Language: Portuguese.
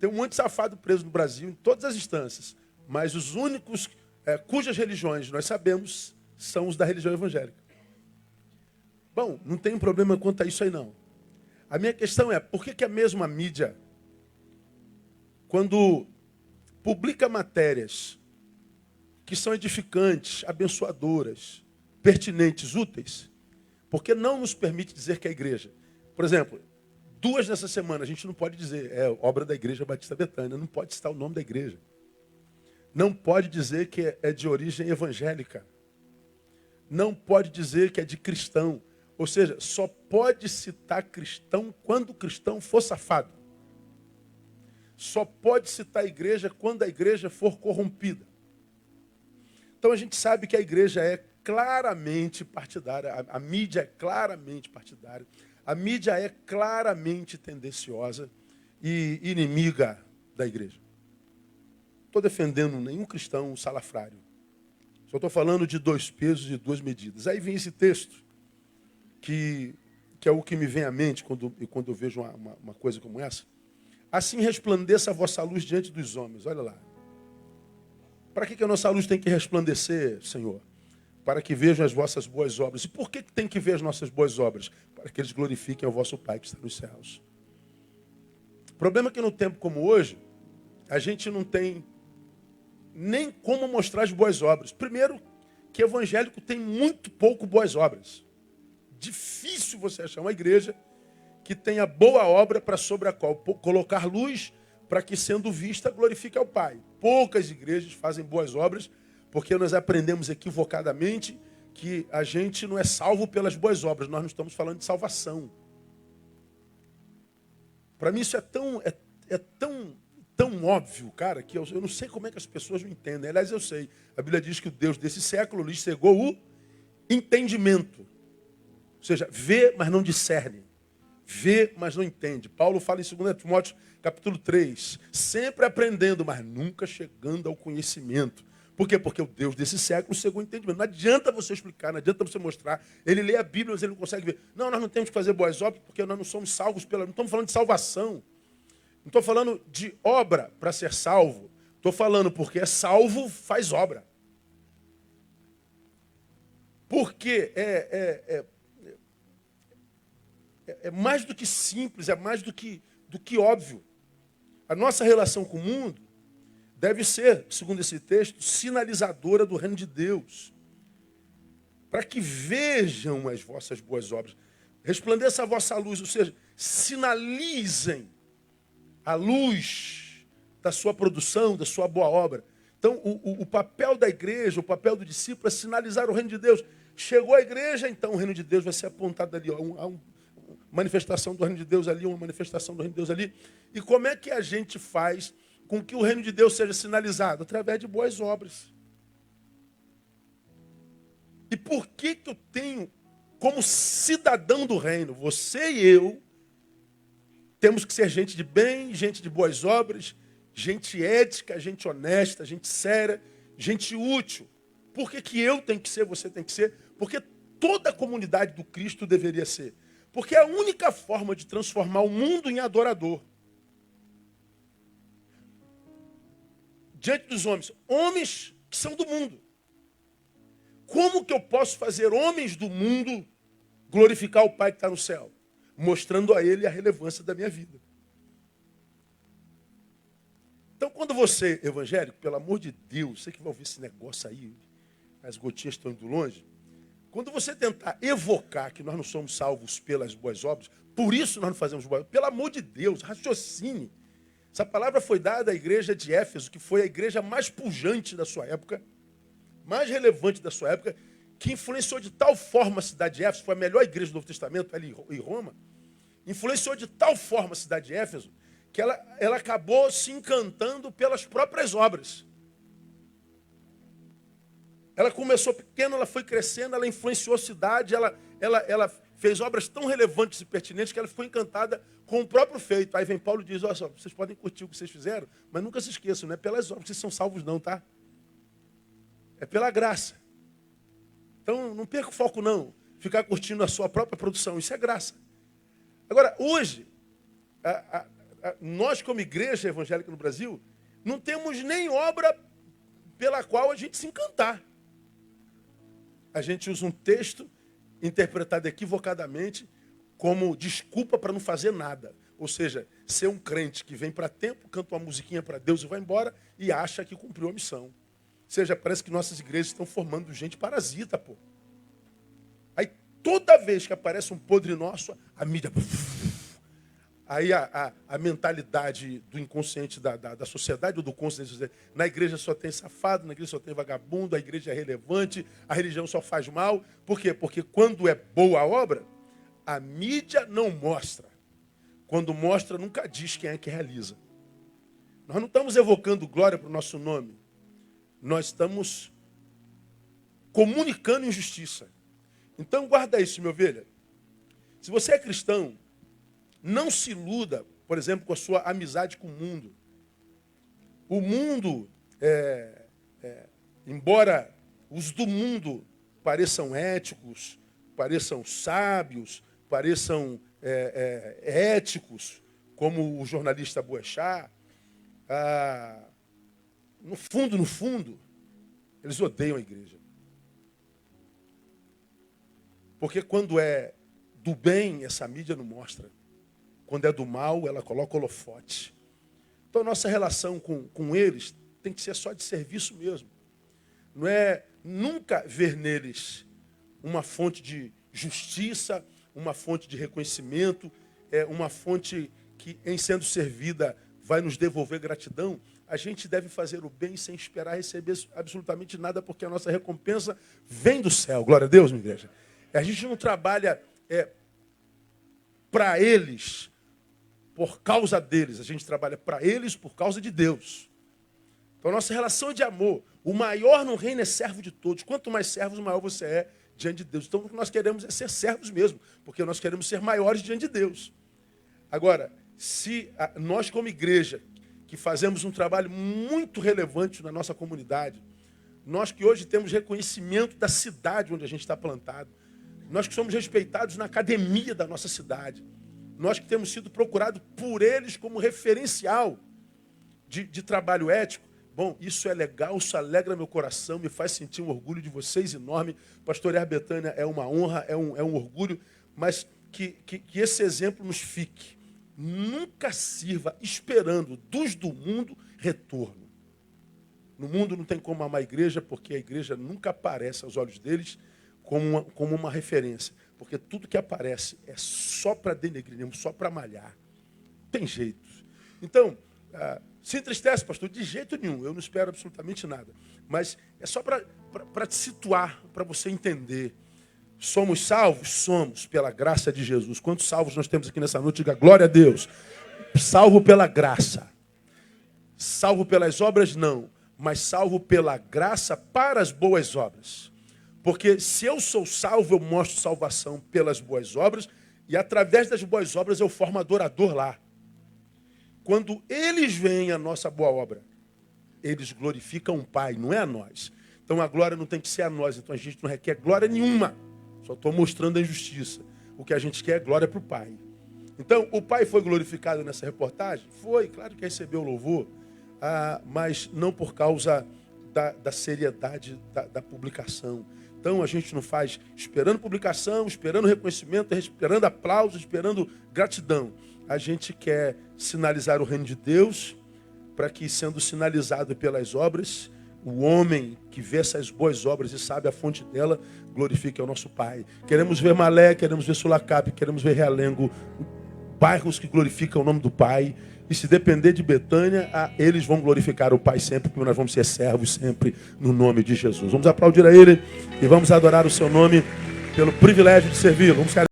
Tem um monte de safado preso no Brasil, em todas as instâncias. Mas os únicos cujas religiões nós sabemos são os da religião evangélica. Bom, não tem problema quanto a isso aí não. A minha questão é, por que a mesma mídia, quando publica matérias que são edificantes, abençoadoras, pertinentes, úteis, por que não nos permite dizer que é a igreja? Por exemplo, 2 nessa semana, a gente não pode dizer, é obra da Igreja Batista Betânia, não pode citar o nome da igreja. Não pode dizer que é de origem evangélica. Não pode dizer que é de cristão. Ou seja, só pode citar cristão quando o cristão for safado. Só pode citar a igreja quando a igreja for corrompida. Então a gente sabe que a igreja é claramente partidária, a mídia é claramente partidária, a mídia é claramente tendenciosa e inimiga da igreja. Não estou defendendo nenhum cristão salafrário. Só estou falando de 2 pesos e 2 medidas. Aí vem esse texto, que é o que me vem à mente quando eu vejo uma coisa como essa. Assim resplandeça a vossa luz diante dos homens. Olha lá. Para que a nossa luz tem que resplandecer, Senhor? Para que vejam as vossas boas obras. E por que tem que ver as nossas boas obras? Para que eles glorifiquem ao vosso Pai que está nos céus. O problema é que no tempo como hoje, a gente não tem nem como mostrar as boas obras. Primeiro, que evangélico tem muito pouco boas obras. Difícil você achar uma igreja que tenha boa obra para sobre a qual colocar luz para que, sendo vista, glorifique ao Pai. Poucas igrejas fazem boas obras porque nós aprendemos equivocadamente que a gente não é salvo pelas boas obras. Nós não estamos falando de salvação. Para mim isso é tão óbvio, cara, que eu não sei como é que as pessoas não entendem. Aliás, eu sei. A Bíblia diz que o Deus desse século lhes cegou o entendimento. Ou seja, vê, mas não discerne. Vê, mas não entende. Paulo fala em 2 Timóteo, capítulo 3. Sempre aprendendo, mas nunca chegando ao conhecimento. Por quê? Porque o Deus desse século cegou o entendimento. Não adianta você explicar, não adianta você mostrar. Ele lê a Bíblia, mas ele não consegue ver. Não, nós não temos que fazer boas obras porque nós não somos salvos pela... Não estamos falando de salvação. Não estou falando de obra para ser salvo. Estou falando porque é salvo, faz obra. Porque é mais do que simples, é mais do que óbvio. A nossa relação com o mundo deve ser, segundo esse texto, sinalizadora do reino de Deus. Para que vejam as vossas boas obras. Resplandeça a vossa luz, ou seja, sinalizem a luz da sua produção, da sua boa obra. Então, o papel da igreja, o papel do discípulo é sinalizar o reino de Deus. Chegou a igreja, então o reino de Deus vai ser apontado ali. Há uma manifestação do reino de Deus ali, uma manifestação do reino de Deus ali. E como é que a gente faz com que o reino de Deus seja sinalizado? Através de boas obras. E por que eu tenho, como cidadão do reino, você e eu, temos que ser gente de bem, gente de boas obras, gente ética, gente honesta, gente séria, gente útil. Por que eu tenho que ser, você tem que ser? Porque toda a comunidade do Cristo deveria ser. Porque é a única forma de transformar o mundo em adorador. Diante dos homens, homens que são do mundo. Como que eu posso fazer homens do mundo glorificar o Pai que está no céu? Mostrando a Ele a relevância da minha vida. Então, quando você, evangélico, pelo amor de Deus, você que vai ouvir esse negócio aí, as gotinhas estão indo longe, quando você tentar evocar que nós não somos salvos pelas boas obras, por isso nós não fazemos boas obras, pelo amor de Deus, raciocine. Essa palavra foi dada à igreja de Éfeso, que foi a igreja mais pujante da sua época, mais relevante da sua época, que influenciou de tal forma a cidade de Éfeso, foi a melhor igreja do Novo Testamento, ali em Roma, influenciou de tal forma a cidade de Éfeso, que ela acabou se encantando pelas próprias obras. Ela começou pequena, ela foi crescendo, ela influenciou a cidade, ela fez obras tão relevantes e pertinentes que ela ficou encantada com o próprio feito. Aí vem Paulo e diz, olha só, vocês podem curtir o que vocês fizeram, mas nunca se esqueçam, não é pelas obras que vocês são salvos não, tá? É pela graça. Então, não perca o foco não, ficar curtindo a sua própria produção, isso é graça. Agora, hoje, Nós, como igreja evangélica no Brasil, não temos nem obra pela qual a gente se encantar. A gente usa um texto interpretado equivocadamente como desculpa para não fazer nada. Ou seja, ser um crente que vem para tempo, canta uma musiquinha para Deus e vai embora e acha que cumpriu a missão. Ou seja, parece que nossas igrejas estão formando gente parasita, pô. Aí toda vez que aparece um podre nosso, a mídia... Aí a mentalidade do inconsciente da sociedade, ou do consciente, na igreja só tem safado, na igreja só tem vagabundo, a igreja é relevante, a religião só faz mal. Por quê? Porque quando é boa a obra, a mídia não mostra. Quando mostra, nunca diz quem é que realiza. Nós não estamos evocando glória para o nosso nome. Nós estamos comunicando injustiça. Então guarda isso, minha ovelha. Se você é cristão, não se iluda, por exemplo, com a sua amizade com o mundo. O mundo, embora os do mundo pareçam éticos, pareçam sábios, pareçam éticos, como o jornalista Boechat, no fundo, eles odeiam a igreja. Porque quando é do bem, essa mídia não mostra. Quando é do mal, ela coloca holofote. Então, a nossa relação com eles tem que ser só de serviço mesmo. Não é nunca ver neles uma fonte de justiça, uma fonte de reconhecimento, uma fonte que, em sendo servida, vai nos devolver gratidão. A gente deve fazer o bem sem esperar receber absolutamente nada, porque a nossa recompensa vem do céu. Glória a Deus, minha igreja. A gente não trabalha para eles, por causa deles. A gente trabalha para eles por causa de Deus. Então, a nossa relação é de amor. O maior no reino é servo de todos. Quanto mais servos, maior você é diante de Deus. Então, o que nós queremos é ser servos mesmo, porque nós queremos ser maiores diante de Deus. Agora, se nós como igreja, que fazemos um trabalho muito relevante na nossa comunidade, nós que hoje temos reconhecimento da cidade onde a gente está plantado, nós que somos respeitados na academia da nossa cidade, nós que temos sido procurados por eles como referencial de trabalho ético. Bom, isso é legal, isso alegra meu coração, me faz sentir um orgulho de vocês enorme. Pastorear Betânia é uma honra, é um orgulho, mas que esse exemplo nos fique. Nunca sirva esperando dos do mundo retorno. No mundo não tem como amar a igreja, porque a igreja nunca aparece aos olhos deles como uma referência. Porque tudo que aparece é só para denegrir, só para malhar. Não tem jeito. Então, se entristece, pastor? De jeito nenhum. Eu não espero absolutamente nada. Mas é só para te situar, para você entender. Somos salvos? Somos, pela graça de Jesus. Quantos salvos nós temos aqui nessa noite? Diga glória a Deus. Salvo pela graça. Salvo pelas obras, não. Mas salvo pela graça para as boas obras. Porque se eu sou salvo, eu mostro salvação pelas boas obras, e através das boas obras eu formo adorador lá. Quando eles veem a nossa boa obra, eles glorificam o Pai, não é a nós. Então a glória não tem que ser a nós, então a gente não requer glória nenhuma. Só estou mostrando a injustiça. O que a gente quer é glória para o Pai. Então, o Pai foi glorificado nessa reportagem? Foi, claro que recebeu louvor, mas não por causa da seriedade da publicação. Então, a gente não faz esperando publicação, esperando reconhecimento, esperando aplausos, esperando gratidão. A gente quer sinalizar o reino de Deus, para que, sendo sinalizado pelas obras, o homem que vê essas boas obras e sabe a fonte dela, glorifique ao nosso Pai. Queremos ver Malé, queremos ver Sulacap, queremos ver Realengo, bairros que glorificam o nome do Pai. E se depender de Betânia, eles vão glorificar o Pai sempre, porque nós vamos ser servos sempre no nome de Jesus. Vamos aplaudir a Ele e vamos adorar o seu nome pelo privilégio de servi-lo. Vamos